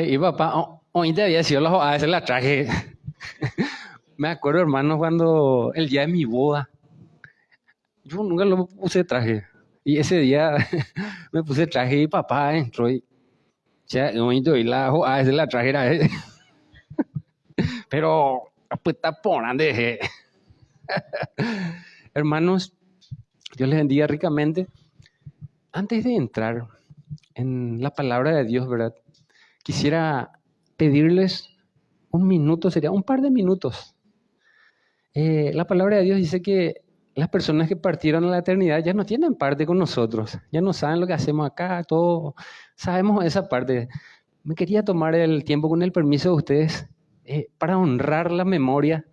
Y papá, hoy te había sido a veces la traje. Me acuerdo, hermano, cuando el día de mi boda, yo nunca lo puse traje. Y ese día me puse traje y papá entró y ya, hoy te doy a veces la traje era pero pues está por ande. Hermanos, Dios les bendiga ricamente. Antes de entrar en la palabra de Dios, ¿verdad? Quisiera pedirles un minuto, sería un par de minutos. La palabra de Dios dice que las personas que partieron a la eternidad ya no tienen parte con nosotros, ya no saben lo que hacemos acá, todo, sabemos esa parte. Me quería tomar el tiempo con el permiso de ustedes para honrar la memoria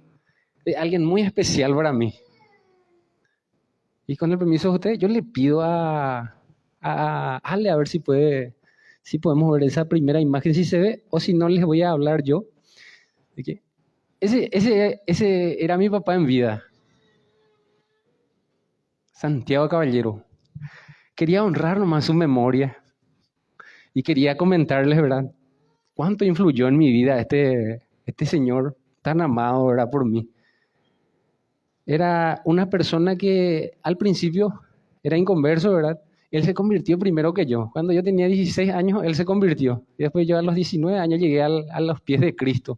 de alguien muy especial para mí. Y con el permiso de ustedes, yo le pido a Ale a ver si puede, si podemos ver esa primera imagen, si se ve, o si no, les voy a hablar yo. De que ese era mi papá en vida, Santiago Caballero. Quería honrar nomás su memoria y quería comentarles, ¿verdad? Cuánto influyó en mi vida este señor tan amado, ¿verdad? Por mí. Era una persona que al principio era inconverso, ¿verdad? Él se convirtió primero que yo. Cuando yo tenía 16 años, él se convirtió. Y después yo a los 19 años llegué a los pies de Cristo.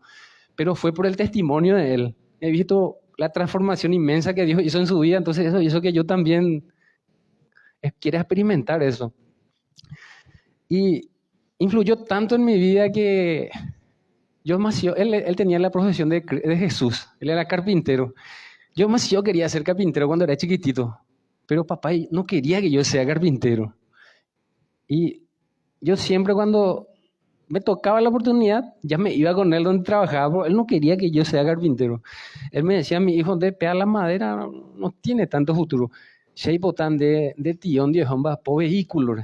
Pero fue por el testimonio de él. He visto la transformación inmensa que Dios hizo en su vida, entonces eso hizo que yo también quiera experimentar eso. Y influyó tanto en mi vida que él tenía la profesión de Jesús, él era carpintero. Yo quería ser carpintero cuando era chiquitito, pero papá no quería que yo sea carpintero. Y yo siempre cuando me tocaba la oportunidad, ya me iba con él donde trabajaba, pero él no quería que yo sea carpintero. Él me decía, mi hijo, de pegar la madera no tiene tanto futuro. Si hay botán de tión de homba, po vehículo,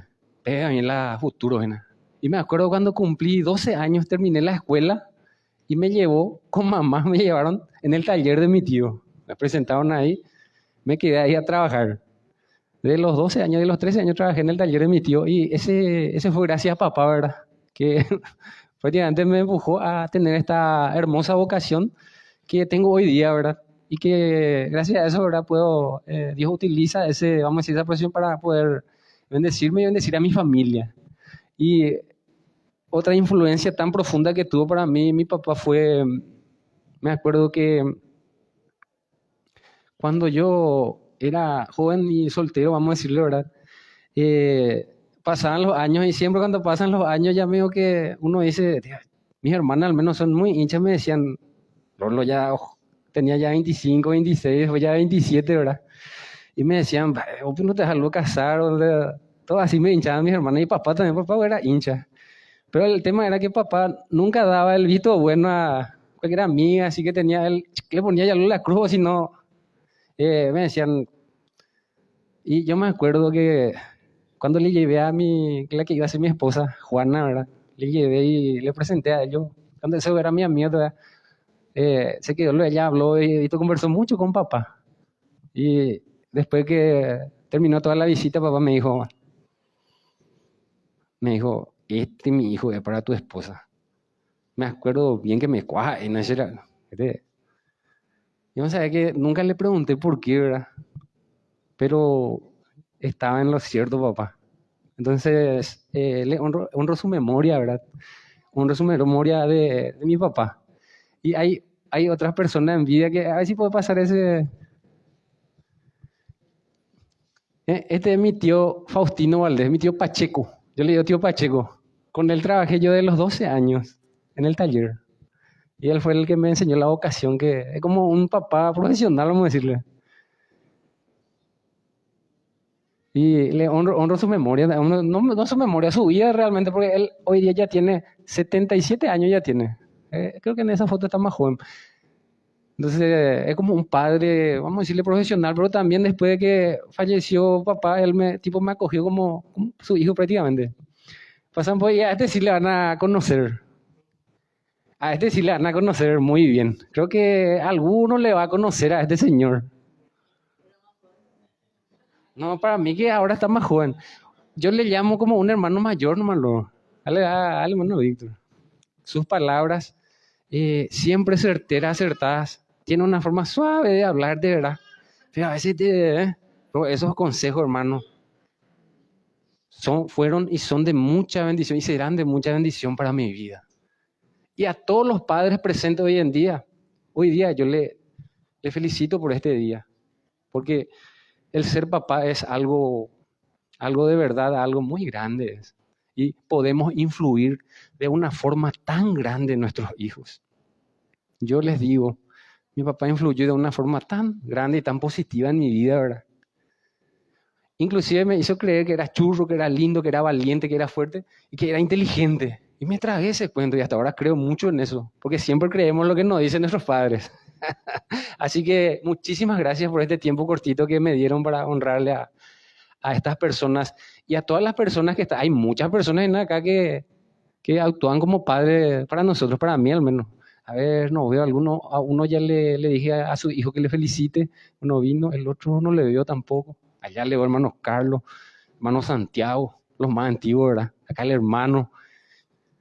pega en la futuro, ¿no? Y me acuerdo cuando cumplí 12 años, terminé la escuela y me llevó, con mamá me llevaron en el taller de mi tío. Me presentaron ahí, me quedé ahí a trabajar. De los 12 años, de los 13 años trabajé en el taller de mi tío y ese fue gracias a papá, ¿verdad? Que prácticamente me empujó a tener esta hermosa vocación que tengo hoy día, ¿verdad? Y que gracias a eso, ¿verdad? Dios utiliza vamos a decir, esa profesión para poder bendecirme y bendecir a mi familia. Y otra influencia tan profunda que tuvo para mí, mi papá me acuerdo que cuando yo era joven y soltero, vamos a decirle, ¿verdad? Pasaban los años y siempre cuando pasan los años ya veo que uno dice, "Tío, mis hermanas al menos son muy hinchas", me decían, Rolo ya tenía ya 25, 26, o ya 27, ¿verdad? Y me decían, vos no te dejas casar, todo así me hinchaban mis hermanas y papá también, papá era hincha. Pero el tema era que papá nunca daba el visto bueno a cualquier amiga, así que tenía él, le ponía ya la cruz, o si no, me decían, y yo me acuerdo que cuando le llevé la que iba a ser mi esposa, Juana, ¿verdad? Le llevé y le presenté a ellos. Cuando eso era mi amigo, ¿verdad? Se quedó, ella habló y conversó mucho con papá. Y después que terminó toda la visita, papá me dijo, mi hijo es para tu esposa. Me acuerdo bien que me cuaja y no era. Yo no sabía que nunca le pregunté por qué, ¿verdad? Pero estaba en lo cierto, papá. Entonces, le honro su memoria, ¿verdad? Honro su memoria de mi papá. Y hay otras personas en vida que a ver si puede pasar ese. Este es mi tío Faustino Valdés, mi tío Pacheco. Yo le digo tío Pacheco. Con él trabajé yo de los 12 años en el taller. Y él fue el que me enseñó la vocación, que es como un papá profesional, vamos a decirle. Y le honro su memoria, no su memoria, su vida realmente, porque él hoy día ya tiene 77 años, ya tiene. Creo que en esa foto está más joven. Entonces, es como un padre, vamos a decirle profesional, pero también después de que falleció papá, él me acogió como su hijo prácticamente. Pasan por ahí, a este sí le van a conocer. A este sí le van a conocer muy bien. Creo que alguno le va a conocer a este señor. No, para mí que ahora está más joven. Yo le llamo como un hermano mayor nomás, al hermano Víctor. sus palabras, siempre certeras, acertadas. Tiene una forma suave de hablar, de verdad. Pero a veces pero esos consejos, hermano, fueron y son de mucha bendición y serán de mucha bendición para mi vida. Y a todos los padres presentes hoy día yo le felicito por este día, porque el ser papá es algo de verdad, algo muy grande. Y podemos influir de una forma tan grande en nuestros hijos. Yo les digo, mi papá influyó de una forma tan grande y tan positiva en mi vida, ¿verdad? Inclusive me hizo creer que era churro, que era lindo, que era valiente, que era fuerte y que era inteligente. Y me tragué ese cuento y hasta ahora creo mucho en eso, porque siempre creemos lo que nos dicen nuestros padres. Así que muchísimas gracias por este tiempo cortito que me dieron para honrarle a estas personas y a todas las personas que están. Hay muchas personas en acá que actúan como padres para nosotros, para mí al menos. A ver, no veo a uno ya le dije a su hijo que le felicite, uno vino, el otro no le veo tampoco. Allá le veo hermano Carlos, hermano Santiago, los más antiguos, ¿verdad? Acá el hermano.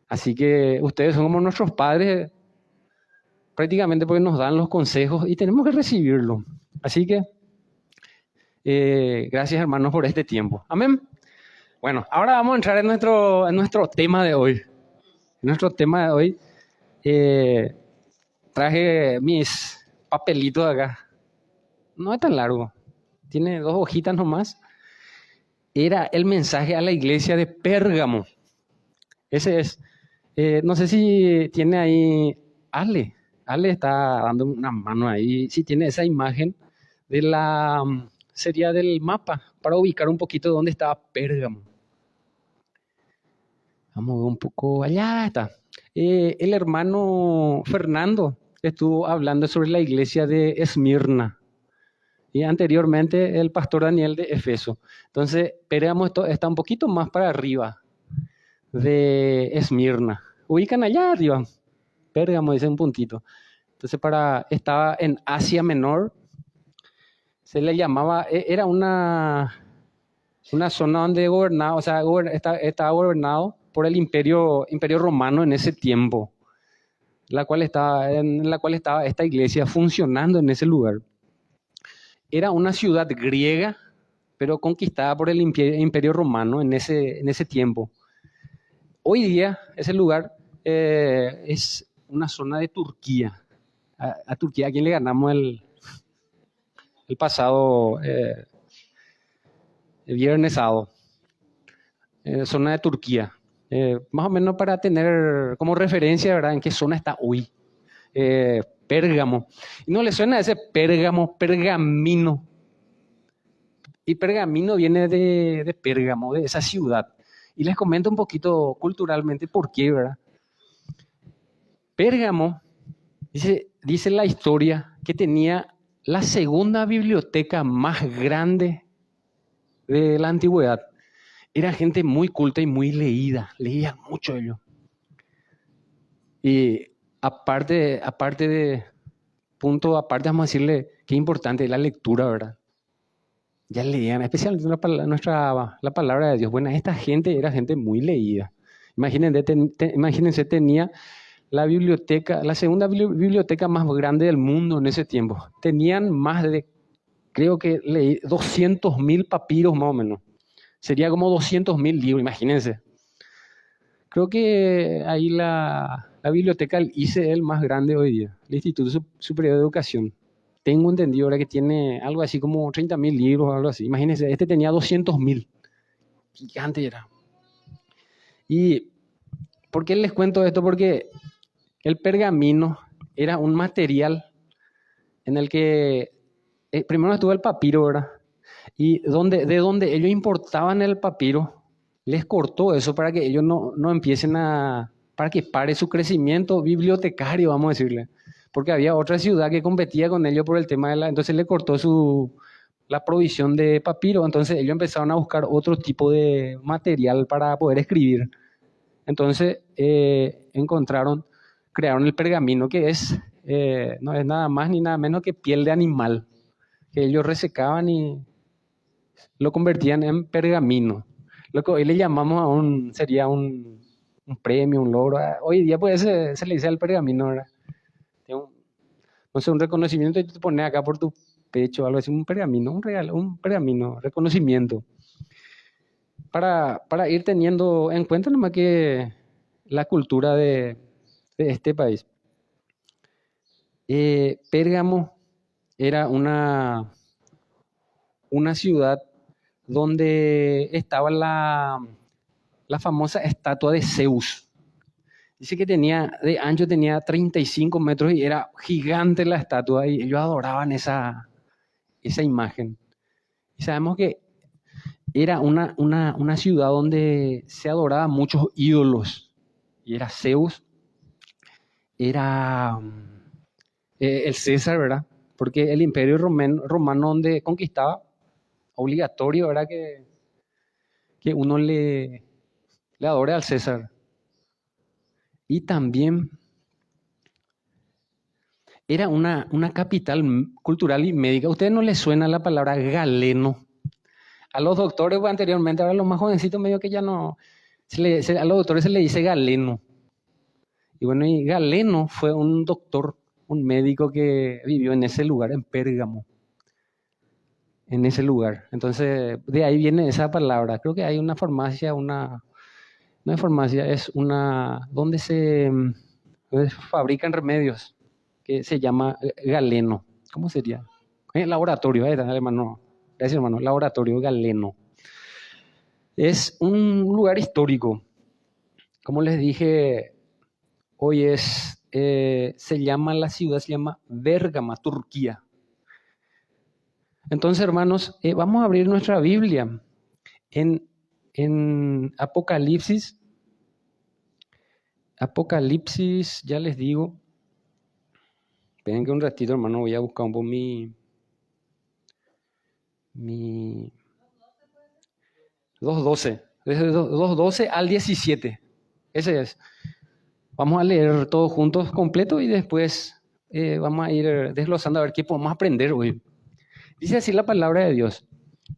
Así que ustedes son como nuestros padres prácticamente porque nos dan los consejos y tenemos que recibirlo. Así que gracias hermanos por este tiempo. Amén. Bueno, ahora vamos a entrar en nuestro tema de hoy. En nuestro tema de hoy traje mis papelitos acá. No es tan largo. Tiene 2 hojitas nomás. Era el mensaje a la iglesia de Pérgamo. Ese es. No sé si tiene ahí Ale. Ale está dando una mano ahí. Si tiene esa imagen sería del mapa para ubicar un poquito dónde estaba Pérgamo. Vamos a ver un poco, allá está. El hermano Fernando estuvo hablando sobre la iglesia de Esmirna y anteriormente el pastor Daniel de Efeso. Entonces, Pérgamo está un poquito más para arriba de Esmirna. Ubican allá arriba, Pérgamo dice un puntito. Entonces, estaba en Asia Menor, se le llamaba, era una zona donde gobernaba, o sea, estaba gobernado por el imperio romano en ese tiempo, en la cual estaba esta iglesia funcionando en ese lugar. Era una ciudad griega, pero conquistada por el imperio romano en ese tiempo. Hoy día ese lugar es una zona de Turquía. A Turquía, ¿a quién le ganamos el pasado el viernes sábado? Zona de Turquía. Más o menos para tener como referencia, ¿verdad? En qué zona está hoy. Pérgamo. ¿Y no le suena ese Pérgamo, pergamino? Y pergamino viene de Pérgamo, de esa ciudad. Y les comento un poquito culturalmente por qué, ¿verdad? Pérgamo, dice la historia, que tenía la segunda biblioteca más grande de la antigüedad. Era gente muy culta y muy leída, leían mucho ellos. Y aparte, vamos a decirle qué importante es la lectura, ¿verdad? Ya leían, especialmente la palabra de Dios. Bueno, esta gente era gente muy leída. Imagínense, tenía la segunda biblioteca más grande del mundo en ese tiempo. Tenían creo que leí 200.000 papiros más o menos. Sería como 200.000 libros, imagínense. Creo que ahí la biblioteca del ICE es el más grande hoy día, el Instituto Superior de Educación. Tengo entendido ahora que tiene algo así como 30.000 libros o algo así. Imagínense, este tenía 200.000. Gigante era. ¿Y por qué les cuento esto? Porque el pergamino era un material en el que primero estuvo el papiro, ¿verdad? Y de donde ellos importaban el papiro, les cortó eso para que ellos no empiecen para que pare su crecimiento bibliotecario, vamos a decirle. Porque había otra ciudad que competía con ellos por el tema entonces le cortó la provisión de papiro. Entonces ellos empezaron a buscar otro tipo de material para poder escribir. Entonces crearon el pergamino, que no es nada más ni nada menos que piel de animal, que ellos resecaban y lo convertían en pergamino. Lo que hoy le llamamos sería un un premio, un logro. Hoy día pues se le dice al pergamino, ¿verdad? Tiene no sé, un reconocimiento y te pones acá por tu pecho, algo así, un pergamino, un regalo, un pergamino, reconocimiento. Para ir teniendo en cuenta nomás que la cultura de este país. Pérgamo era una ciudad donde estaba la famosa estatua de Zeus. Dice que de ancho tenía 35 metros y era gigante la estatua y ellos adoraban esa imagen. Y sabemos que era una ciudad donde se adoraban muchos ídolos. Y era Zeus, era el César, ¿verdad? Porque el imperio romano donde conquistaba, obligatorio era que uno le adore al César. Y también era una capital cultural y médica. ¿A ustedes no les suena la palabra galeno? A los doctores pues, anteriormente, ahora los más jovencitos medio que ya no, a los doctores se le dice galeno. Y bueno, y Galeno fue un doctor, un médico que vivió en ese lugar, en Pérgamo, en ese lugar. Entonces, de ahí viene esa palabra. Creo que hay una farmacia, no es farmacia, es donde donde se fabrican remedios, que se llama Galeno. ¿Cómo sería? Laboratorio, hermano. Gracias, hermano. Laboratorio Galeno. Es un lugar histórico. Como les dije, hoy la ciudad se llama Bérgama, Turquía. Entonces, hermanos, vamos a abrir nuestra Biblia en Apocalipsis. Apocalipsis, ya les digo. Esperen que un ratito, hermano, voy a buscar un poco mi 2.12. Desde 2.12 al 17. Ese es. Vamos a leer todos juntos completo y después vamos a ir desglosando a ver qué podemos aprender hoy. Dice así la palabra de Dios.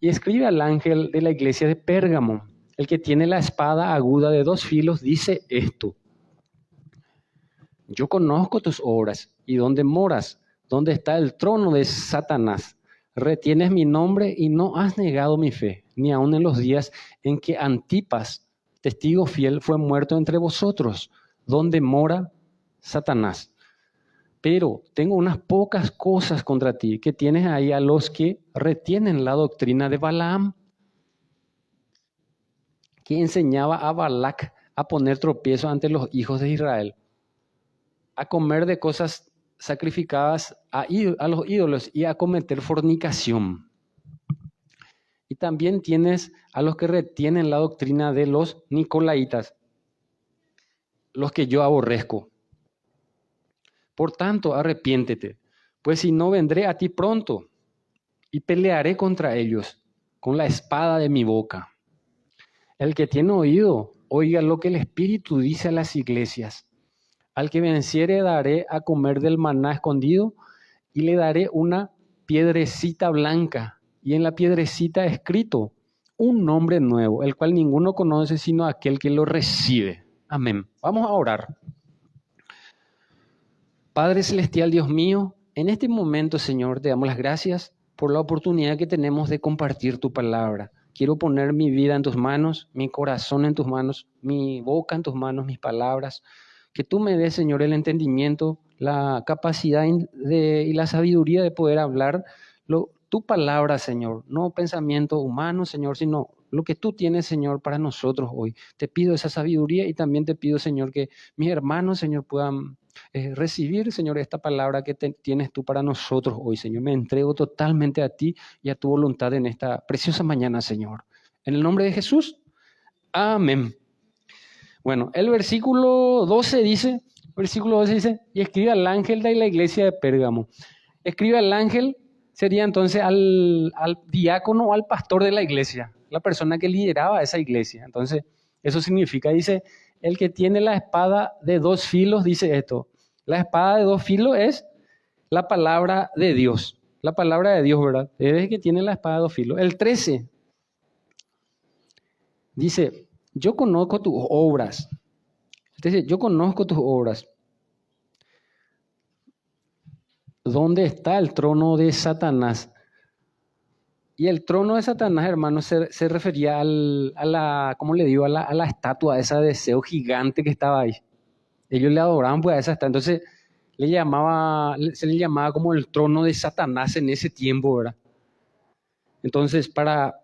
Y escribe al ángel de la iglesia de Pérgamo, el que tiene la espada aguda de 2 filos, dice esto. Yo conozco tus obras y dónde moras, dónde está el trono de Satanás. Retienes mi nombre y no has negado mi fe, ni aun en los días en que Antipas, testigo fiel, fue muerto entre vosotros, donde mora Satanás. Pero tengo unas pocas cosas contra ti, que tienes ahí a los que retienen la doctrina de Balaam, que enseñaba a Balac a poner tropiezo ante los hijos de Israel, a comer de cosas sacrificadas a los ídolos y a cometer fornicación. Y también tienes a los que retienen la doctrina de los nicolaitas, los que yo aborrezco. Por tanto, arrepiéntete, pues si no vendré a ti pronto y pelearé contra ellos con la espada de mi boca. El que tiene oído, oiga lo que el Espíritu dice a las iglesias. Al que venciere daré a comer del maná escondido y le daré una piedrecita blanca y en la piedrecita escrito un nombre nuevo, el cual ninguno conoce sino aquel que lo recibe. Amén. Vamos a orar. Padre Celestial, Dios mío, en este momento, Señor, te damos las gracias por la oportunidad que tenemos de compartir tu palabra. Quiero poner mi vida en tus manos, mi corazón en tus manos, mi boca en tus manos, mis palabras. Que tú me des, Señor, el entendimiento, la capacidad y la sabiduría de poder hablar tu palabra, Señor. No pensamiento humano, Señor, sino lo que tú tienes, Señor, para nosotros hoy. Te pido esa sabiduría y también te pido, Señor, que mis hermanos, Señor, puedan recibir, Señor, esta palabra que tienes tú para nosotros hoy, Señor. Me entrego totalmente a ti y a tu voluntad en esta preciosa mañana, Señor. En el nombre de Jesús, amén. Bueno, el versículo 12 dice, y escribe al ángel de la iglesia de Pérgamo. Escribe al ángel, sería entonces al diácono o al pastor de la iglesia, la persona que lideraba esa iglesia. Entonces, eso significa, dice, el que tiene la espada de 2 filos, dice esto. La espada de 2 filos es la palabra de Dios. La palabra de Dios, ¿verdad? Es el que tiene la espada de 2 filos. El 13 dice, yo conozco tus obras Dice, yo conozco tus obras. ¿Dónde está el trono de Satanás? Y el trono de Satanás, hermano, se refería ¿cómo le digo? A la estatua, esa de Zeus gigante que estaba ahí. Ellos le adoraban pues a esa estatua. Entonces se le llamaba como el trono de Satanás en ese tiempo, ¿verdad? Entonces, para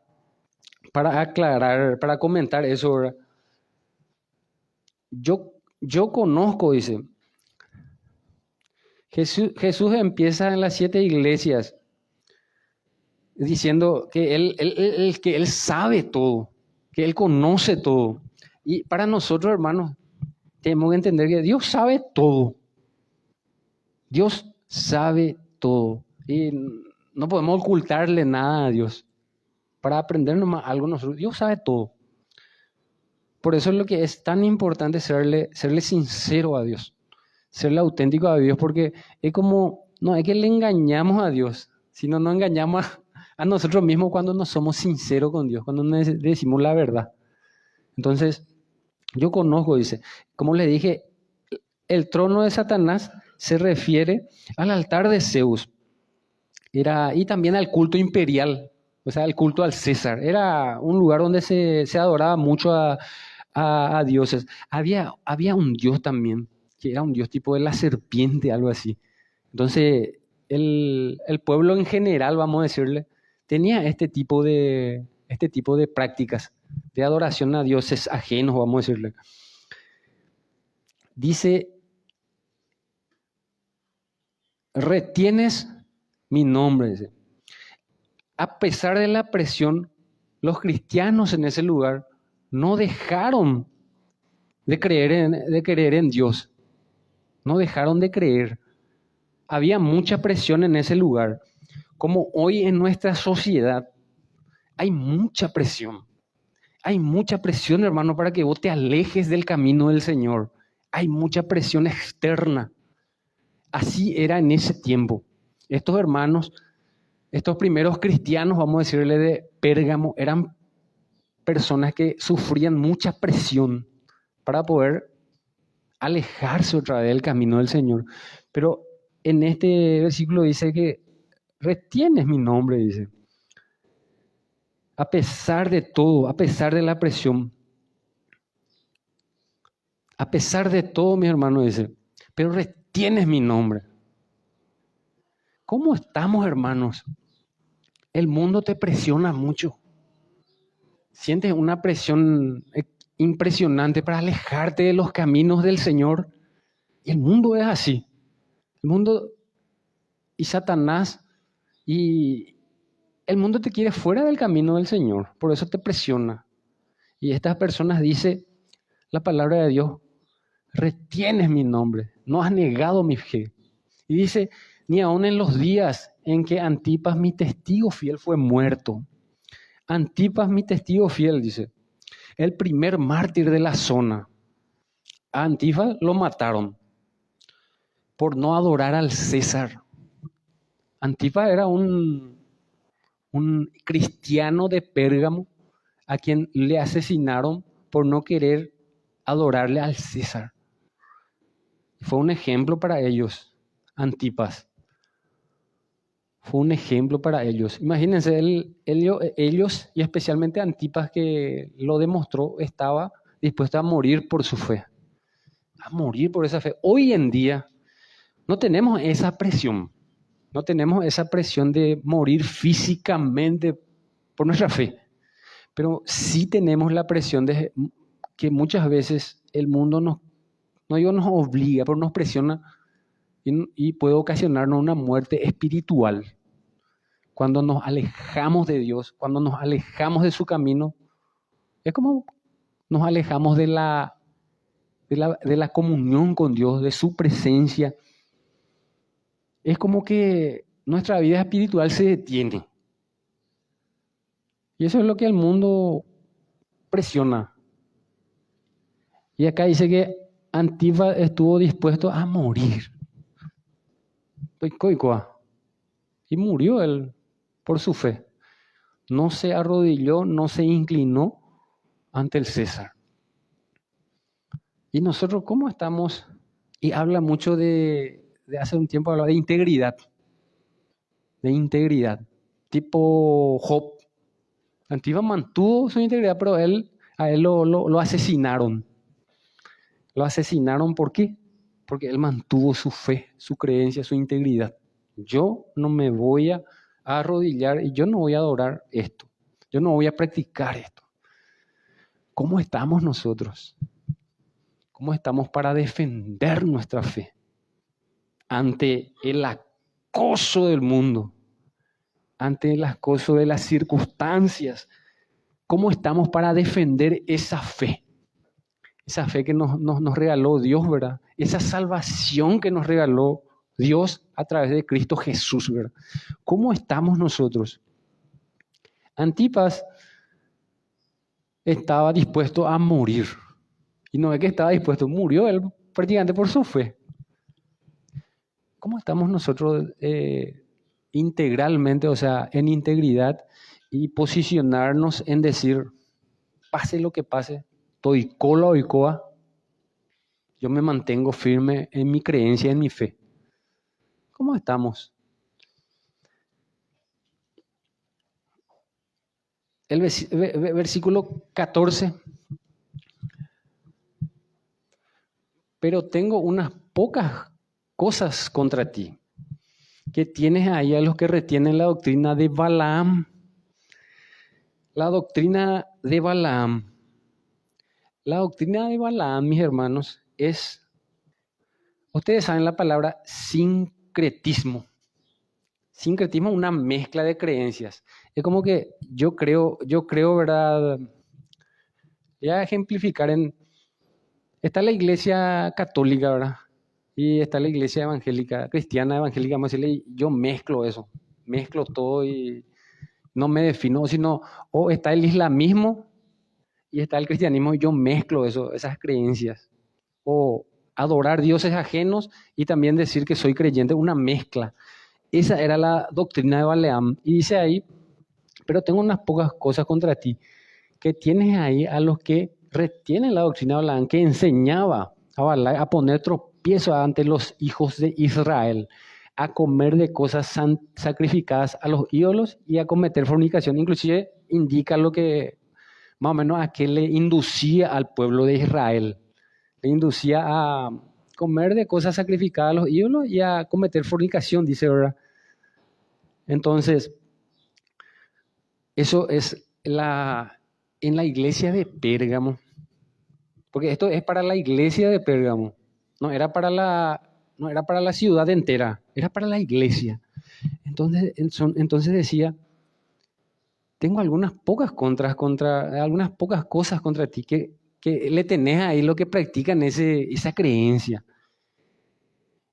aclarar, para comentar eso, ¿verdad? Yo conozco, dice, Jesús empieza en las 7 iglesias diciendo que que él sabe todo, que él conoce todo. Y para nosotros, hermanos, tenemos que entender que Dios sabe todo. Dios sabe todo. Y no podemos ocultarle nada a Dios. Para aprender nomás algo nosotros, Dios sabe todo. Por eso es lo que es tan importante serle sincero a Dios, serle auténtico a Dios, porque es como, no es que le engañamos a Dios, sino nos engañamos a nosotros mismos cuando no somos sinceros con Dios, cuando no decimos la verdad. Entonces, yo conozco, dice, como le dije, el trono de Satanás se refiere al altar de Zeus, y también al culto imperial, o sea, el culto al César. Era un lugar donde se adoraba mucho a dioses. Había un dios también, que era un dios tipo de la serpiente, algo así. Entonces, el pueblo en general, vamos a decirle, tenía este tipo de prácticas de adoración a dioses ajenos, vamos a decirle. Dice, retienes mi nombre, dice. A pesar de la presión, los cristianos en ese lugar no dejaron de creer en Dios. No dejaron de creer. Había mucha presión en ese lugar. Como hoy en nuestra sociedad hay mucha presión. Hay mucha presión, hermano, para que vos te alejes del camino del Señor. Hay mucha presión externa. Así era en ese tiempo. Estos hermanos, estos primeros cristianos, vamos a decirle de Pérgamo, eran personas que sufrían mucha presión para poder alejarse otra vez del camino del Señor. Pero en este versículo dice que retienes mi nombre, dice. A pesar de todo, a pesar de la presión, a pesar de todo, mi hermano, dice, pero retienes mi nombre. ¿Cómo estamos, hermanos? El mundo te presiona mucho. Sientes una presión impresionante para alejarte de los caminos del Señor. Y el mundo es así. El mundo y Satanás y el mundo te quiere fuera del camino del Señor. Por eso te presiona. Y estas personas dice la palabra de Dios, retienes mi nombre, no has negado mi fe. Y dice, ni aun en los días en que Antipas, mi testigo fiel, fue muerto. Antipas, mi testigo fiel, dice, el primer mártir de la zona. A Antipas lo mataron por no adorar al César. Antipas era un cristiano de Pérgamo a quien le asesinaron por no querer adorarle al César. Fue un ejemplo para ellos, Antipas. Fue un ejemplo para ellos. Imagínense, ellos y especialmente Antipas, que lo demostró, estaba dispuesto a morir por su fe. A morir por esa fe. Hoy en día no tenemos esa presión. No tenemos esa presión de morir físicamente por nuestra fe. Pero sí tenemos la presión de que muchas veces el mundo no digo nos obliga, pero nos presiona y puede ocasionarnos una muerte espiritual. Cuando nos alejamos de Dios, cuando nos alejamos de su camino, es como nos alejamos de la comunión con Dios, de su presencia. Es como que nuestra vida espiritual se detiene. Y eso es lo que el mundo presiona. Y acá dice que Antipas estuvo dispuesto a morir. Y murió él por su fe. No se arrodilló, no se inclinó ante el César. Y nosotros, ¿cómo estamos? Y habla mucho de hace un tiempo, hablaba de integridad, de integridad. Tipo Job. Antifa mantuvo su integridad, pero a él lo asesinaron. Lo asesinaron, ¿por qué? Porque él mantuvo su fe, su creencia, su integridad. Yo no me voy a arrodillar y yo no voy a adorar esto. Yo no voy a practicar esto. ¿Cómo estamos nosotros? ¿Cómo estamos para defender nuestra fe ante el acoso del mundo, ante el acoso de las circunstancias? ¿Cómo estamos para defender esa fe? Esa fe que nos regaló Dios, ¿verdad? Esa salvación que nos regaló Dios a través de Cristo Jesús, ¿verdad? ¿Cómo estamos nosotros? Antipas estaba dispuesto a morir. Y no es que estaba dispuesto, murió él prácticamente por su fe. ¿Cómo estamos nosotros integralmente, o sea, en integridad y posicionarnos en decir, pase lo que pase, estoy cola o coa, yo me mantengo firme en mi creencia, en mi fe? ¿Cómo estamos? El versículo 14. Pero tengo unas pocas cosas contra ti, que tienes ahí a los que retienen la doctrina de Balaam. La doctrina de Balaam. La doctrina de Balaam, mis hermanos, es, ustedes saben la palabra sincretismo. Sincretismo es una mezcla de creencias. Es como que yo creo, ¿verdad? Voy a ejemplificar está la iglesia católica, ¿verdad? Y está la iglesia evangélica, cristiana evangélica, vamos a decirle, y yo mezclo eso, mezclo todo y no me defino, sino, o está el islamismo y está el cristianismo, y yo mezclo eso, esas creencias. O adorar dioses ajenos y también decir que soy creyente, una mezcla. Esa era la doctrina de Balaam. Y dice ahí, pero tengo unas pocas cosas contra ti, que tienes ahí a los que retienen la doctrina de Balaam, que enseñaba a Balaam a poner tropiezo ante los hijos de Israel, a comer de cosas sacrificadas a los ídolos y a cometer fornicación. Inclusive indica lo que más o menos a qué le inducía al pueblo de Israel. Le inducía a comer de cosas sacrificadas a los ídolos y a cometer fornicación, dice, ¿verdad? Entonces, eso es en la iglesia de Pérgamo, porque esto es para la iglesia de Pérgamo, no era para la ciudad entera, era para la iglesia. Entonces decía, tengo algunas pocas algunas pocas cosas contra ti, que le tenés ahí lo que practican esa creencia.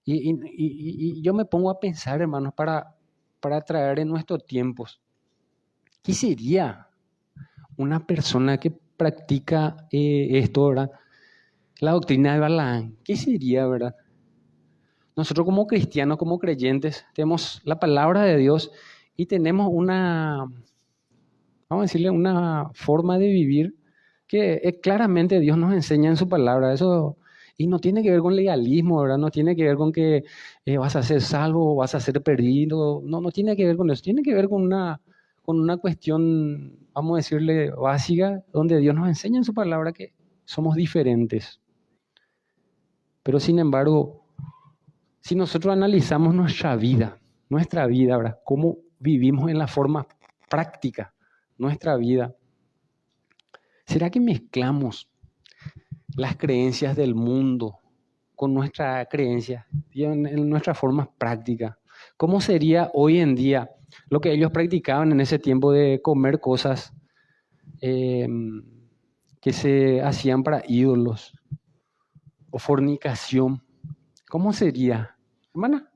Y yo me pongo a pensar, hermanos, para traer en nuestros tiempos, ¿qué sería una persona que practica esto, ¿verdad? La doctrina de Balaam, ¿qué sería, verdad? Nosotros como cristianos, como creyentes, tenemos la palabra de Dios y tenemos vamos a decirle, una forma de vivir que claramente Dios nos enseña en su palabra. Eso, y no tiene que ver con legalismo, ¿verdad? No tiene que ver con que vas a ser salvo o vas a ser perdido. No, no tiene que ver con eso. Tiene que ver con una cuestión, vamos a decirle, básica, donde Dios nos enseña en su palabra que somos diferentes. Pero sin embargo, si nosotros analizamos nuestra vida, ¿verdad? Cómo vivimos en la forma práctica nuestra vida, ¿será que mezclamos las creencias del mundo con nuestra creencia y en nuestras formas prácticas? ¿Cómo sería hoy en día lo que ellos practicaban en ese tiempo de comer cosas eh, que se hacían para ídolos o fornicación? ¿Cómo sería? Hermana,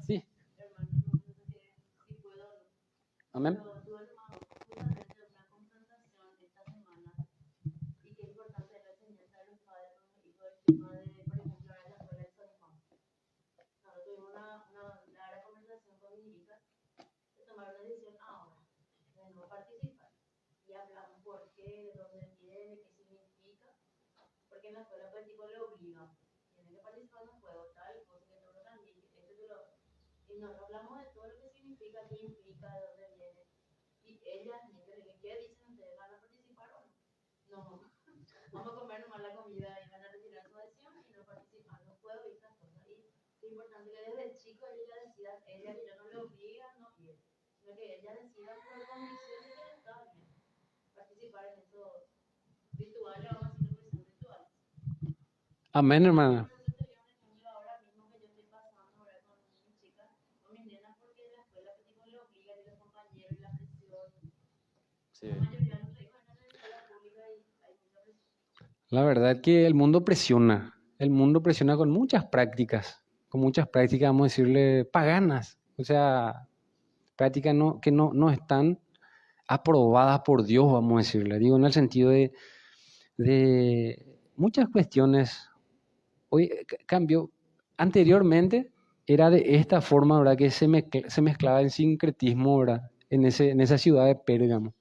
sí, amén. porque en la escuela pues tipo le obligan, tienen que participar en un juego, tal cosa que no lo dan, y nos hablamos de todo lo que significa, qué implica, de dónde viene, y ellas, niños, ¿qué dicen ustedes? ¿Van a participar o no? No, vamos a comer nomás la comida y van a retirar su adhesión y no participan, no puedo y estas cosas. Y es importante que desde chico ella decida, ella que ya no le obliga a no ir, sino que ella decida por convicción de que está bien participar en esos rituales, vamos a decirlo que son rituales. Amén, hermana. Entonces te un ejemplo ahora mismo que yo estoy pasando ahora con mis chicas, con mis nenas, porque la escuela que tipo le obliga y los compañeros y la presión. Sí. La mayoría de nuestros hijos están en la escuela pública y hay mucha presión. La verdad que el mundo presiona. El mundo presiona con muchas prácticas. Con muchas prácticas, vamos a decirle, paganas. O sea, prácticas no están aprobadas por Dios, vamos a decirle. Digo, en el sentido de muchas cuestiones. Hoy cambió. Anteriormente era de esta forma, ¿verdad? Que se mezclaba el sincretismo, ¿verdad? En esa ciudad de Pérgamo.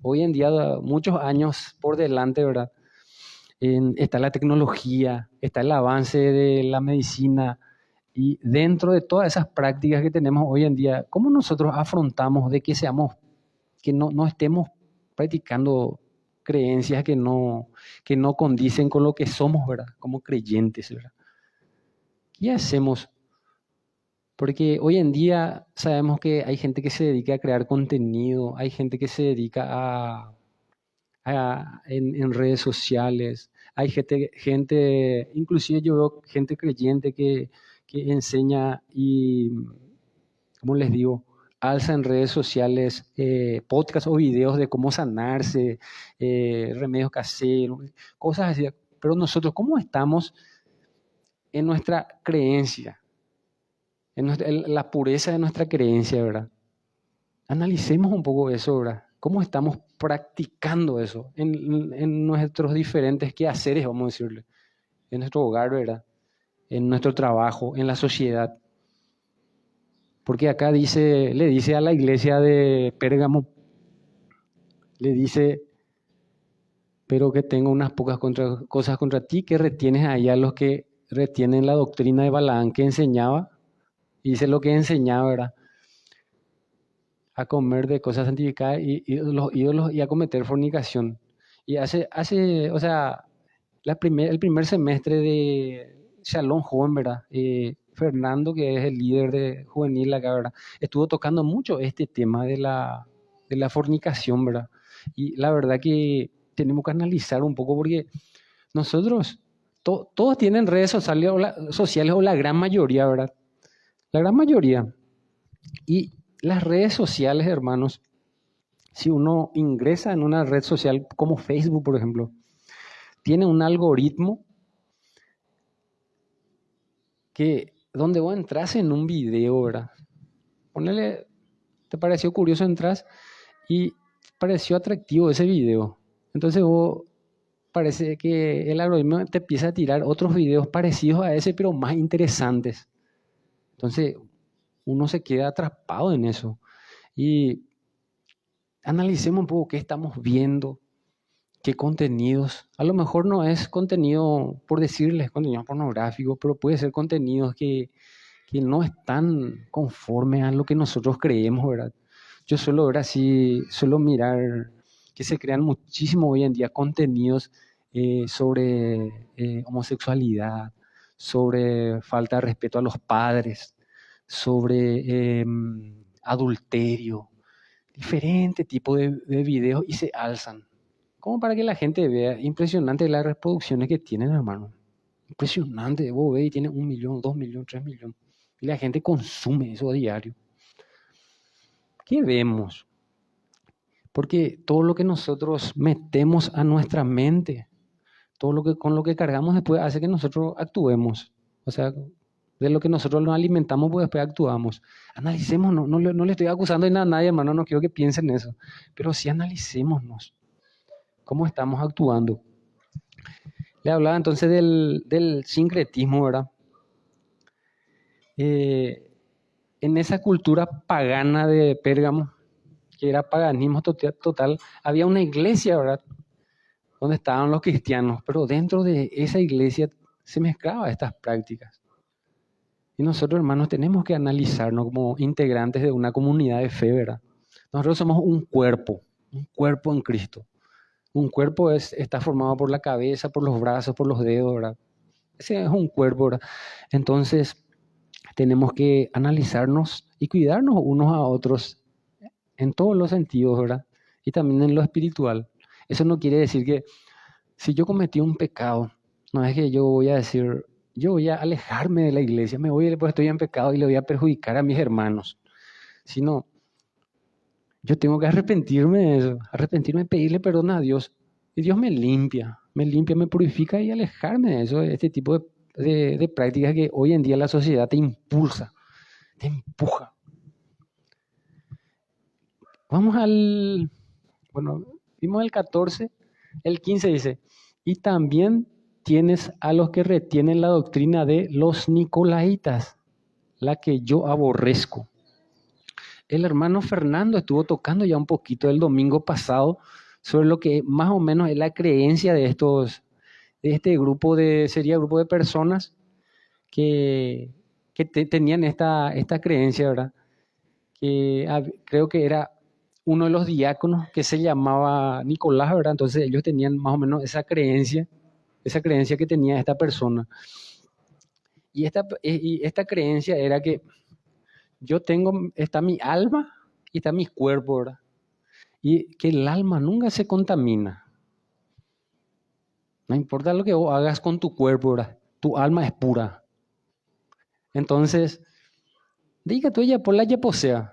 Hoy en día, muchos años por delante, ¿verdad? Está la tecnología, está el avance de la medicina y dentro de todas esas prácticas que tenemos hoy en día, ¿cómo nosotros afrontamos de que no estemos practicando creencias que no condicen con lo que somos, ¿verdad? Como creyentes, ¿verdad? ¿Qué hacemos? Porque hoy en día sabemos que hay gente que se dedica a crear contenido, hay gente que se dedica en redes sociales, hay inclusive yo veo gente creyente que enseña y, ¿cómo les digo? Alza en redes sociales podcasts o videos de cómo sanarse, remedios caseros, cosas así. Pero nosotros, ¿cómo estamos en nuestra creencia? En la pureza de nuestra creencia, ¿verdad? Analicemos un poco eso, ¿verdad? ¿Cómo estamos practicando eso en nuestros diferentes quehaceres, vamos a decirle? En nuestro hogar, ¿verdad? En nuestro trabajo, en la sociedad. Porque acá le dice a la iglesia de Pérgamo, le dice, pero que tengo unas pocas cosas contra ti, que retienes ahí a los que retienen la doctrina de Balaán que enseñaba, y dice lo que enseñaba, ¿verdad? A comer de cosas santificadas y los ídolos y a cometer fornicación. Y o sea, el primer semestre de Shalom Joven, ¿verdad? Fernando, que es el líder de juvenil acá, ¿verdad? Estuvo tocando mucho este tema de la fornicación, ¿verdad? Y la verdad que tenemos que analizar un poco porque nosotros, todos tienen redes sociales o la gran mayoría, ¿verdad? La gran mayoría. Y las redes sociales, hermanos, si uno ingresa en una red social como Facebook, por ejemplo, tiene un algoritmo que donde vos entras en un video, ¿verdad? Ponele, te pareció curioso, entras y pareció atractivo ese video. Entonces vos parece que el algoritmo te empieza a tirar otros videos parecidos a ese, pero más interesantes. Entonces uno se queda atrapado en eso. Y analicemos un poco qué estamos viendo, qué contenidos. A lo mejor no es contenido, por decirles, contenido pornográfico, pero puede ser contenidos que no están conformes a lo que nosotros creemos, ¿verdad? Yo suelo ver así, suelo mirar que se crean muchísimo hoy en día contenidos sobre homosexualidad, sobre falta de respeto a los padres, sobre adulterio, diferente tipo de videos y se alzan. Como para que la gente vea, impresionante las reproducciones que tienen, hermano. Impresionante, vos ves y tiene 1 millón, 2 millones, 3 millones. Y la gente consume eso a diario. ¿Qué vemos? Porque todo lo que nosotros metemos a nuestra mente, todo lo que con lo que cargamos después hace que nosotros actuemos. O sea, de lo que nosotros nos alimentamos, pues después actuamos. Analicemos, no le estoy acusando de nada a nadie, hermano, no quiero que piensen eso. Pero sí analicémonos. ¿Cómo estamos actuando? Le hablaba entonces del sincretismo, ¿verdad? En esa cultura pagana de Pérgamo, que era paganismo total, había una iglesia, ¿verdad? donde estaban los cristianos, pero dentro de esa iglesia se mezclaban estas prácticas. Y nosotros, hermanos, tenemos que analizarnos como integrantes de una comunidad de fe, ¿verdad? Nosotros somos un cuerpo en Cristo. Un cuerpo está formado por la cabeza, por los brazos, por los dedos, ¿verdad? Ese es un cuerpo, ¿verdad? Entonces, tenemos que analizarnos y cuidarnos unos a otros en todos los sentidos, ¿verdad? Y también en lo espiritual. Eso no quiere decir que si yo cometí un pecado, no es que yo voy a decir, yo voy a alejarme de la iglesia, me voy porque estoy en pecado y le voy a perjudicar a mis hermanos. Sino, yo tengo que arrepentirme de eso, arrepentirme, pedirle perdón a Dios. Y Dios me limpia, me purifica y alejarme de eso, de este tipo de prácticas que hoy en día la sociedad te impulsa, te empuja. Vamos bueno, vimos el 14, el 15 dice, y también tienes a los que retienen la doctrina de los nicolaitas, la que yo aborrezco. El hermano Fernando estuvo tocando ya un poquito el domingo pasado sobre lo que más o menos es la creencia de este grupo sería grupo de personas que tenían esta creencia, ¿verdad? Que creo que era uno de los diáconos que se llamaba Nicolás, ¿verdad? Entonces ellos tenían más o menos esa creencia que tenía esta persona. Y esta creencia era que está mi alma y está mi cuerpo, ¿verdad? Y que el alma nunca se contamina. No importa lo que vos hagas con tu cuerpo, ¿verdad? Tu alma es pura. Entonces, diga tú ya por la ya posea.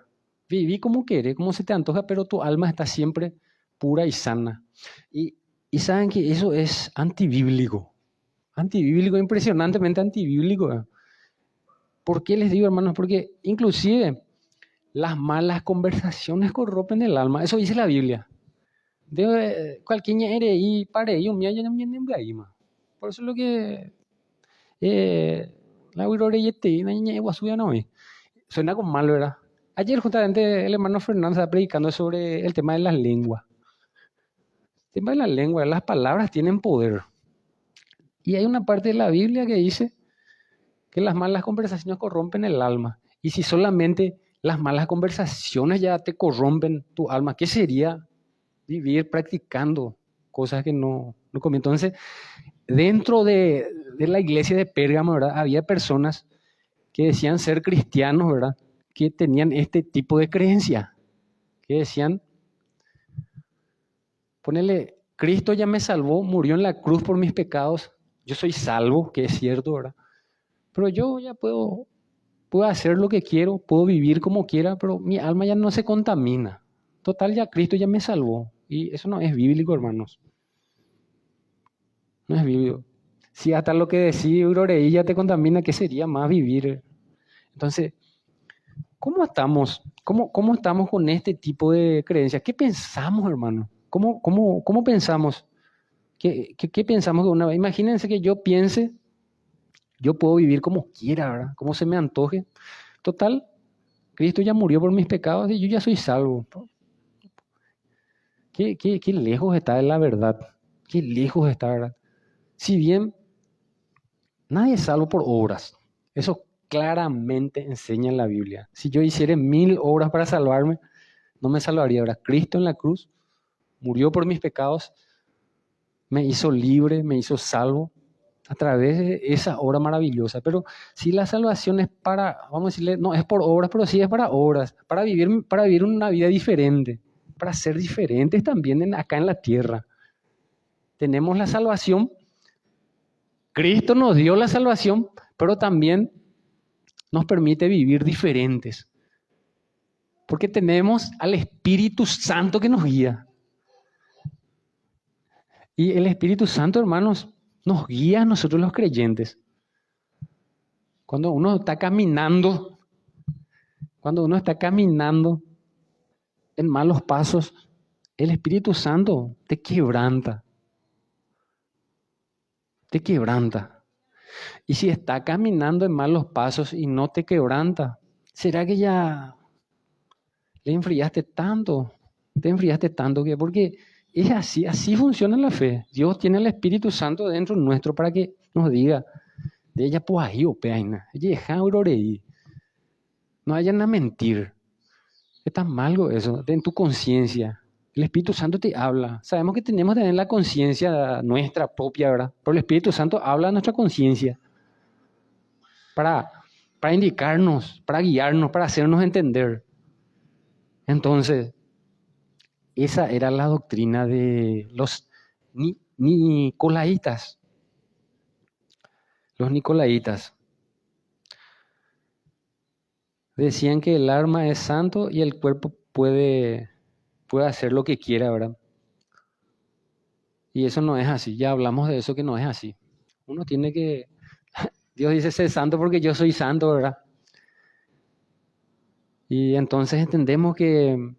Viví como quieres, como se te antoja, pero tu alma está siempre pura y sana. Y saben que eso es antibíblico. Antibíblico, impresionantemente antibíblico. ¿Por qué les digo, hermanos? Porque inclusive las malas conversaciones corrompen el alma. Eso dice la Biblia. De cualquier ere y pare y un mía ya no. Por eso es lo que la aurora y este y guasuya no. Suena como mal, ¿verdad? Ayer justamente el hermano Fernando estaba predicando sobre el tema de las lenguas. El tema de las lenguas, las palabras tienen poder. Y hay una parte de la Biblia que dice que las malas conversaciones corrompen el alma. Y si solamente las malas conversaciones ya te corrompen tu alma, ¿qué sería vivir practicando cosas que no convienen? Entonces, dentro de la iglesia de Pérgamo, ¿verdad? Había personas que decían ser cristianos, ¿verdad? Que tenían este tipo de creencia, que decían, ponele, Cristo ya me salvó, murió en la cruz por mis pecados, yo soy salvo, que es cierto, ¿verdad? Pero yo ya puedo hacer lo que quiero, puedo vivir como quiera, pero mi alma ya no se contamina. Total, ya Cristo ya me salvó. Y eso no es bíblico, hermanos. No es bíblico. Si hasta lo que decís, Eurorei, ya te contamina, ¿qué sería más vivir? Entonces, ¿cómo estamos? ¿Cómo estamos con este tipo de creencias? ¿Qué pensamos, hermano? ¿Cómo pensamos? ¿Qué pensamos de una vez? Imagínense que yo piense, yo puedo vivir como quiera, ¿verdad? Como se me antoje. Total, Cristo ya murió por mis pecados y yo ya soy salvo. ¿Qué lejos está de la verdad? ¿Qué lejos está, verdad? Si bien nadie es salvo por obras, eso claramente enseña en la Biblia. Si yo hiciera 1000 obras para salvarme, no me salvaría, ¿verdad? Cristo en la cruz murió por mis pecados, me hizo libre, me hizo salvo a través de esa obra maravillosa. Pero si la salvación es vamos a decirle, no es por obras, pero sí es para obras, para vivir una vida diferente, para ser diferentes también acá en la tierra. Tenemos la salvación, Cristo nos dio la salvación, pero también nos permite vivir diferentes. Porque tenemos al Espíritu Santo que nos guía. Y el Espíritu Santo, hermanos, nos guía a nosotros los creyentes. Cuando uno está caminando en malos pasos, el Espíritu Santo te quebranta. Te quebranta. Y si está caminando en malos pasos y no te quebranta, ¿será que ya le enfriaste tanto? Te enfriaste tanto porque Es así, así funciona la fe. Dios tiene el Espíritu Santo dentro nuestro para que nos diga, de ella pues ahí opeina, deja ororei. No vayan a mentir. Está mal algo eso, en tu conciencia. El Espíritu Santo te habla. Sabemos que tenemos que tener la conciencia nuestra propia, ¿verdad? Pero el Espíritu Santo habla a nuestra conciencia para, para indicarnos, para guiarnos, para hacernos entender. Entonces, esa era la doctrina de los nicolaitas. Los nicolaitas decían que el alma es santo y el cuerpo puede hacer lo que quiera, ¿verdad? Y eso no es así. Ya hablamos de eso, que no es así. Uno tiene que... Dios dice, sé santo porque yo soy santo, ¿verdad? Y entonces entendemos que...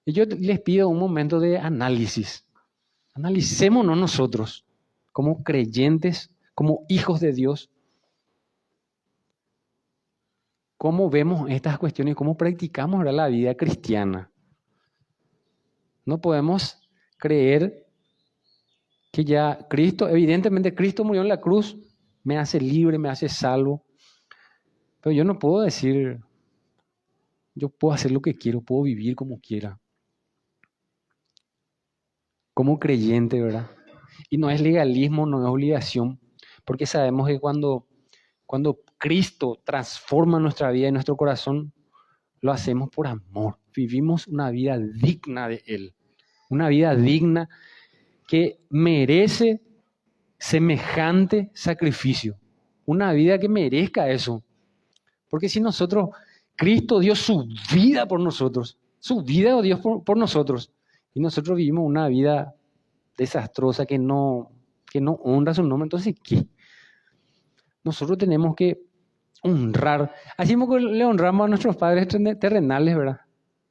Y yo les pido un momento de análisis. Analicémonos nosotros como creyentes, como hijos de Dios. ¿Cómo vemos estas cuestiones? ¿Cómo practicamos ahora la vida cristiana? No podemos creer que ya Cristo, evidentemente Cristo murió en la cruz, me hace libre, me hace salvo. Pero yo no puedo decir, yo puedo hacer lo que quiero, puedo vivir como quiera. Como creyente, ¿verdad? Y no es legalismo, no es obligación, porque sabemos que cuando Cristo transforma nuestra vida y nuestro corazón, lo hacemos por amor. Vivimos una vida digna de Él, una vida digna que merece semejante sacrificio, una vida que merezca eso. Porque si nosotros, Cristo dio su vida por nosotros, su vida dio por nosotros, y nosotros vivimos una vida desastrosa que no honra su nombre, entonces, ¿qué? Nosotros tenemos que honrar, así como le honramos a nuestros padres terrenales, ¿verdad?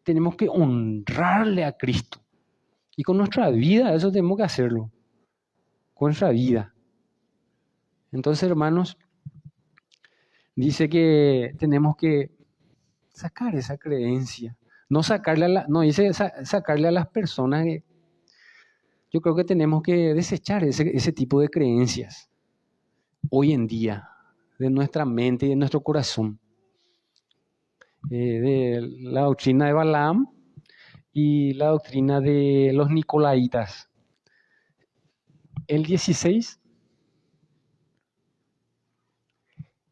Tenemos que honrarle a Cristo. Y con nuestra vida, eso tenemos que hacerlo. Con nuestra vida. Entonces, hermanos, dice que tenemos que sacar esa creencia. No dice sacarle a las personas. Yo creo que tenemos que desechar ese tipo de creencias hoy en día, de nuestra mente y de nuestro corazón. De la doctrina de Balaam y la doctrina de los nicolaitas. El 16.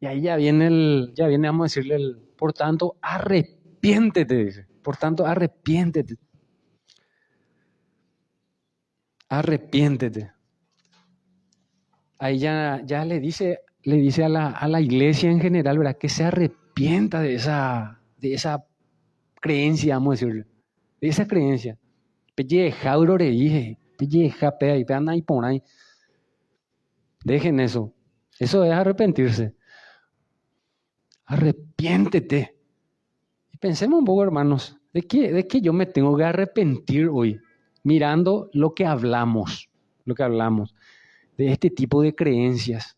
Y ahí ya viene, vamos a decirle, por tanto, arrepiéntete, dice. Por tanto, arrepiéntete. Arrepiéntete. Ahí ya le dice a la iglesia en general, ¿verdad? Que se arrepienta de esa creencia, vamos a decirle. De esa creencia. Dejen eso. Eso es arrepentirse. Arrepiéntete. Y pensemos un poco, hermanos, ¿de qué yo me tengo que arrepentir hoy? Mirando lo que hablamos, de este tipo de creencias.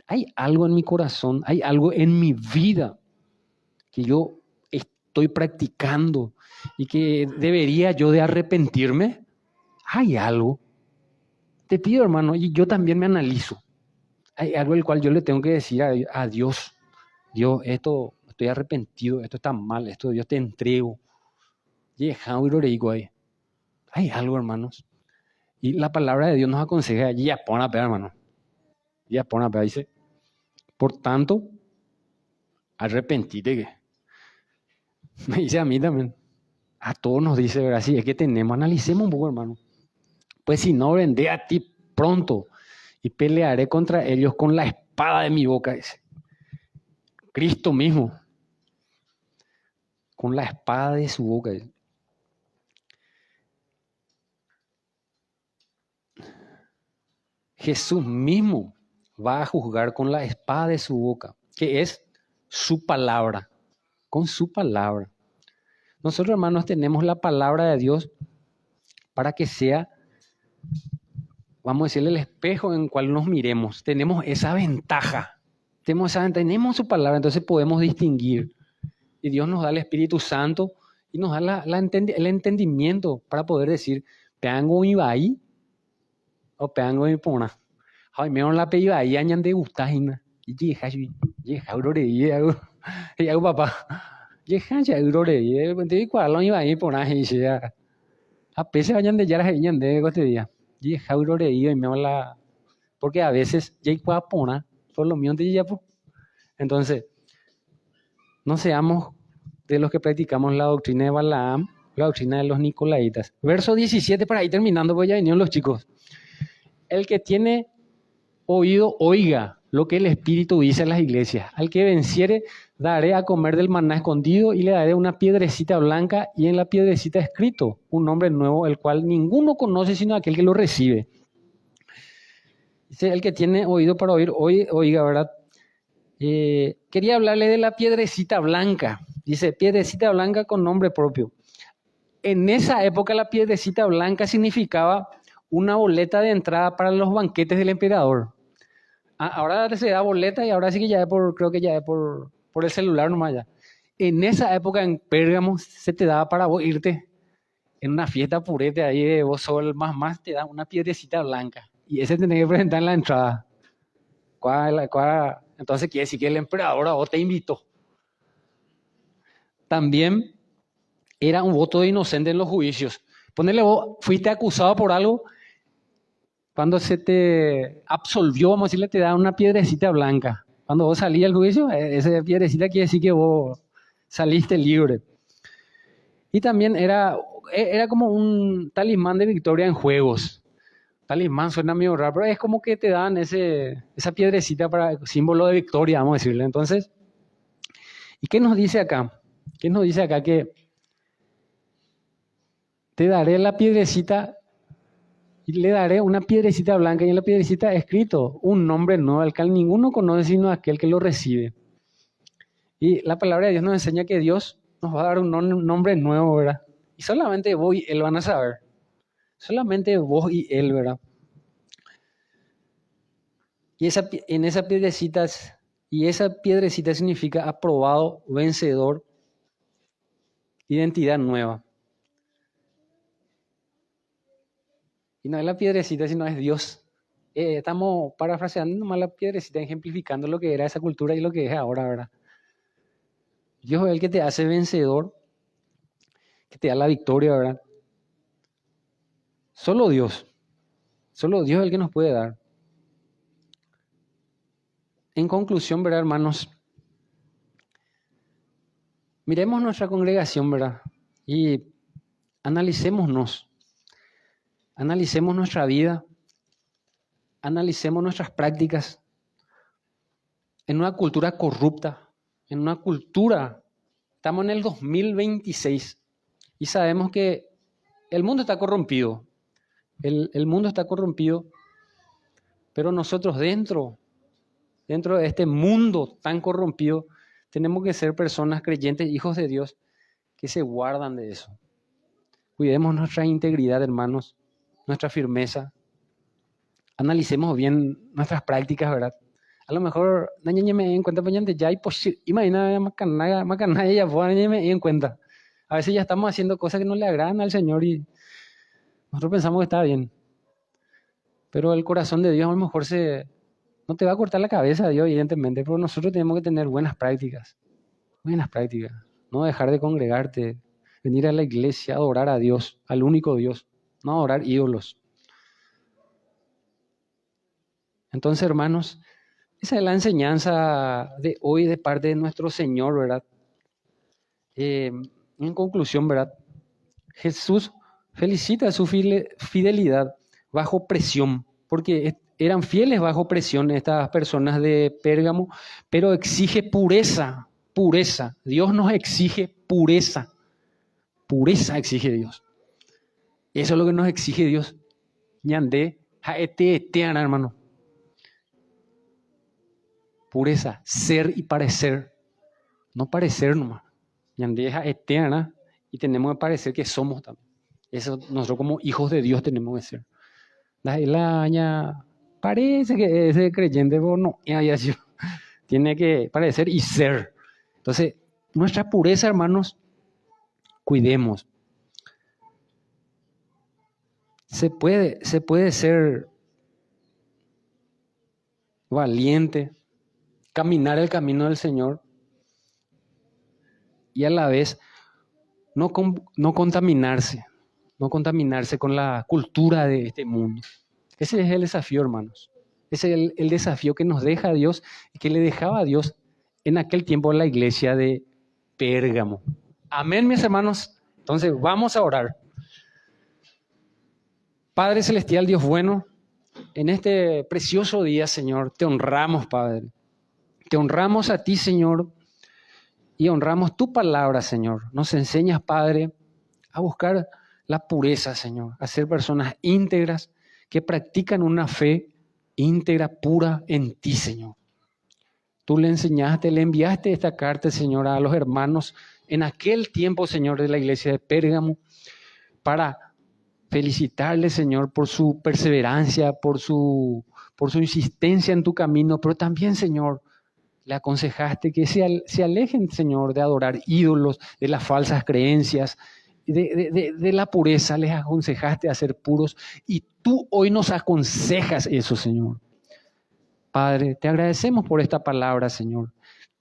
Hay algo en mi corazón, hay algo en mi vida que yo estoy practicando y que debería yo de arrepentirme. Hay algo. Te pido, hermano, y yo también me analizo. Hay algo el cual yo le tengo que decir a Dios. Dios, esto estoy arrepentido, esto está mal, esto Dios te entrego. Hay algo, hermanos. Y la palabra de Dios nos aconseja, ya pon a pegar, hermano. Ya pon a pegar, dice. Por tanto, arrepentite que. Me dice a mí también. A todos nos dice, ¿verdad? Sí, es que analicemos un poco, hermano. Pues si no, vendré a ti pronto y pelearé contra ellos con la espada de mi boca, dice. Cristo mismo, con la espada de su boca. Dice. Jesús mismo va a juzgar con la espada de su boca, que es su palabra, con su palabra. Nosotros, hermanos, tenemos la palabra de Dios para que sea, vamos a decirle, el espejo en el cual nos miremos. Tenemos esa ventaja. Tenemos su palabra, entonces podemos distinguir. Y Dios nos da el Espíritu Santo y nos da el entendimiento para poder decir, peango mi bahí o peango mi pona. Ay, me la pe bahí añan de gustajina. Y llega, aurore, y hago papá. Llega, ya, aurore, y te cuál lo iba ahí pona, y ya. A veces añan de ya las añan de este día. Llega, aurore, y me la. Porque a veces ya hay pona, por lo mío de ya, pues. Entonces, no seamos de los que practicamos la doctrina de Balaam, la doctrina de los Nicolaitas. Verso 17, para ir terminando, pues ya vinieron los chicos. El que tiene oído, oiga lo que el Espíritu dice a las iglesias. Al que venciere, daré a comer del maná escondido y le daré una piedrecita blanca y en la piedrecita escrito un nombre nuevo, el cual ninguno conoce sino aquel que lo recibe. Dice, el que tiene oído para oír, oiga, ¿verdad? Quería hablarle de la piedrecita blanca. Dice, piedrecita blanca con nombre propio. En esa época la piedrecita blanca significaba una boleta de entrada para los banquetes del emperador. Ahora se da boleta y ahora sí que ya es creo que ya es por el celular nomás ya. En esa época en Pérgamo se te daba para vos irte en una fiesta purete ahí de vos sol más te da una piedrecita blanca. Y ese tenés que presentar en la entrada. Entonces quiere decir que el emperador a vos te invitó. También era un voto de inocente en los juicios. Ponele vos, fuiste acusado por algo, cuando se te absolvió, vamos a decirle, te da una piedrecita blanca. Cuando vos salías del juicio, esa piedrecita quiere decir que vos saliste libre. Y también era como un talismán de victoria en juegos. Talismán suena medio raro, pero es como que te dan esa piedrecita para símbolo de victoria, vamos a decirle. Entonces, ¿y qué nos dice acá? ¿Qué nos dice acá? Que te daré la piedrecita y le daré una piedrecita blanca y en la piedrecita escrito un nombre nuevo al cual ninguno conoce sino aquel que lo recibe. Y la palabra de Dios nos enseña que Dios nos va a dar un nombre nuevo, ¿verdad? Y solamente vos y Él van a saber. Solamente vos y Él, ¿verdad? Y esa piedrecita significa aprobado, vencedor, identidad nueva. Y no es la piedrecita, sino es Dios. Estamos parafraseando nomás la piedrecita, ejemplificando lo que era esa cultura y lo que es ahora, ¿verdad? Dios es el que te hace vencedor, que te da la victoria, ¿verdad? Solo Dios es el que nos puede dar. En conclusión, ¿verdad, hermanos? Miremos nuestra congregación, ¿verdad? Y analicémonos. Analicemos nuestra vida. Analicemos nuestras prácticas. En una cultura corrupta, en una cultura, estamos en el 2026 y sabemos que el mundo está corrompido. El mundo está corrompido, pero nosotros dentro de este mundo tan corrompido, tenemos que ser personas creyentes, hijos de Dios, que se guardan de eso. Cuidemos nuestra integridad, hermanos, nuestra firmeza. Analicemos bien nuestras prácticas, ¿verdad? A lo mejor, nadie me en cuenta, ya hay imagina, macanaya, ya me en cuenta. A veces ya estamos haciendo cosas que no le agradan al Señor y nosotros pensamos que está bien. Pero el corazón de Dios a lo mejor no te va a cortar la cabeza, Dios, evidentemente, pero nosotros tenemos que tener buenas prácticas. Buenas prácticas. No dejar de congregarte, venir a la iglesia, adorar a Dios, al único Dios, no adorar ídolos. Entonces, hermanos, esa es la enseñanza de hoy de parte de nuestro Señor, ¿verdad? En conclusión, ¿verdad? Jesús felicita su fidelidad bajo presión, porque eran fieles bajo presión estas personas de Pérgamo, pero exige pureza, pureza. Dios nos exige pureza, pureza exige Dios. Eso es lo que nos exige Dios. Ñandé, jaeteana, hermano. Pureza, ser y parecer, no parecer nomás. Ñandé, jaeteana, y tenemos que parecer que somos también. Eso nosotros como hijos de Dios tenemos que ser. La aña parece que ese creyente no tiene que parecer y ser. Entonces, nuestra pureza, hermanos, cuidemos. Se puede ser valiente, caminar el camino del Señor y a la vez no contaminarse con la cultura de este mundo. Ese es el desafío, hermanos. Ese es el desafío que nos deja Dios y que le dejaba a Dios en aquel tiempo a la iglesia de Pérgamo. Amén, mis hermanos. Entonces vamos a orar. Padre Celestial, Dios bueno, en este precioso día, Señor, te honramos, Padre. Te honramos a ti, Señor, y honramos tu palabra, Señor. Nos enseñas, Padre, a buscar la pureza, Señor, a ser personas íntegras que practican una fe íntegra, pura en ti, Señor. Tú le enseñaste, le enviaste esta carta, Señor, a los hermanos en aquel tiempo, Señor, de la iglesia de Pérgamo, para felicitarle, Señor, por su perseverancia, por su insistencia en tu camino, pero también, Señor, le aconsejaste que se alejen, Señor, de adorar ídolos, de las falsas creencias, de la pureza. Les aconsejaste a ser puros y tú hoy nos aconsejas eso, Señor. Padre, te agradecemos por esta palabra, Señor.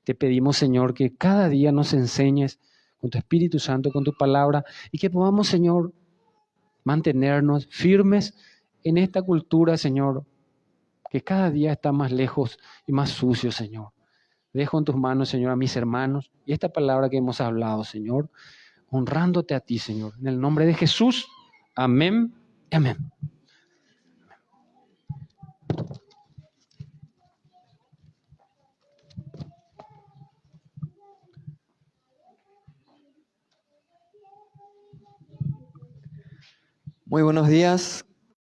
Te pedimos, Señor, que cada día nos enseñes con tu Espíritu Santo, con tu palabra, y que podamos, Señor, mantenernos firmes en esta cultura, Señor, que cada día está más lejos y más sucio, Señor. Dejo en tus manos, Señor, a mis hermanos y esta palabra que hemos hablado, Señor, honrándote a ti, Señor. En el nombre de Jesús, amén y amén. Muy buenos días.